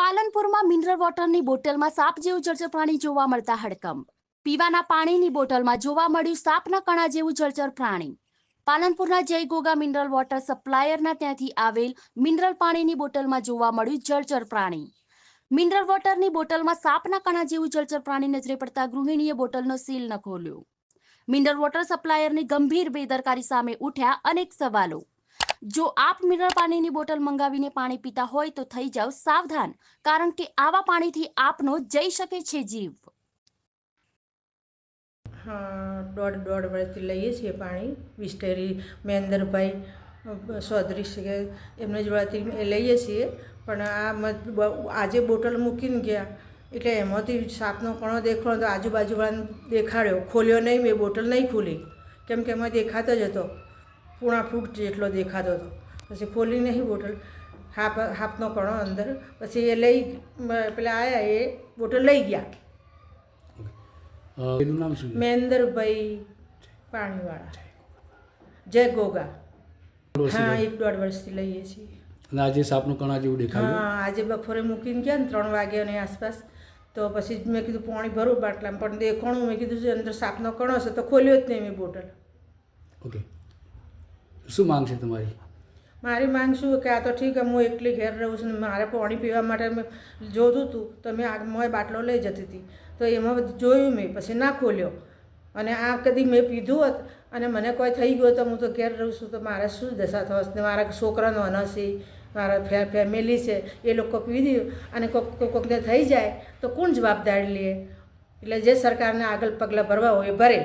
પાલનપુરમાં mineral વોટરની બોટલમાં સાપ જેવું જળચર પ્રાણી જોવા મળતા હડકંપ. પીવાના પાણીની બોટલમાં જોવા મળ્યું સાપના કણા જેવું જળચર પ્રાણી. પાલનપુરના જય ગોગા મિનરલ વોટર સપ્લાયરના ત્યાંથી આવેલ મિનરલ પાણીની બોટલમાં જોવા મળ્યું જળચર પ્રાણી. મિનરલ વોટરની બોટલમાં સાપના કણા જેવું જળચર પ્રાણી નજરે પડતા ગૃહિણીએ બોટલનો સીલ ન ખોલ્યો. મિનરલ વોટર સપ્લાયરની ગંભીર બેદરકારી સામે ઉઠ્યા અનેક સવાલો. જો આપ મિનરલ પાણીની બોટલ મંગાવીને પાણી પીતા હોય તો થઈ જાવ સાવધાન, કારણ કે આવા પાણીથી આપનો જઈ શકે છે જીવ. હા, દોઢ વર્ષથી લઈએ છીએ પાણી. વિસ્ટેરી મહેન્દ્રભાઈ ચૌધરી છે એમને જોડેથી એ લઈએ છીએ. પણ આજે બોટલ મૂકીને ગયા એટલે એમાંથી સાપનો કણો દેખાડો તો આજુબાજુવાળાને દેખાડ્યો, ખોલ્યો નહીં. મેં બોટલ નહીં ખોલી કેમ કે એમાં દેખાતો જ હતો, પૂણા ફૂટ જેટલો દેખાતો હતો. પછી ખોલી નહીં બોટલ, હાફનો કણો અંદર. પછી એ લઈ પેલા આવ્યા, એ બોટલ લઈ ગયા. એનું નામ શું? મહેન્દ્રભાઈ પાણીવાળા, જય ગોગા. હા, 1-1.5 વર્ષથી લઈએ છીએ. અને આજે સાપનું કણા જેવું દેખાયું? હા, આજે બપોરે મૂકીને ગયા ને 3 વાગ્યાની આસપાસ. તો પછી મેં કીધું પાણી ભરું બાટલામાં, પણ દેખાણું. મેં કીધું અંદર સાપનો કણો છે તો ખોલ્યો જ નહીં મેં બોટલ. ઓકે, શું માંગ છે તમારી? મારી માંગ શું કે આ તો ઠીક, હું એકલી ઘેર રહું છું, મારે પાણી પીવા માટે મેં જોતું હતું તો મેં આગમાં બાટલો લઈ જતી હતી. તો એમાં જોયું મેં, પછી ના ખોલ્યો. અને આ કદી મેં પીધું હોત અને મને કોઈ થઈ ગયું તો હું તો ઘેર રહું છું તો મારે શું દશા થશે? મારા છોકરાનો અનસી, મારા ફેમિલી છે, એ લોકો પી દે અને કોકને થઈ જાય તો કોણ જવાબદારી લે? એટલે જે સરકારને આગળ પગલાં ભરવા હોય એ ભરે.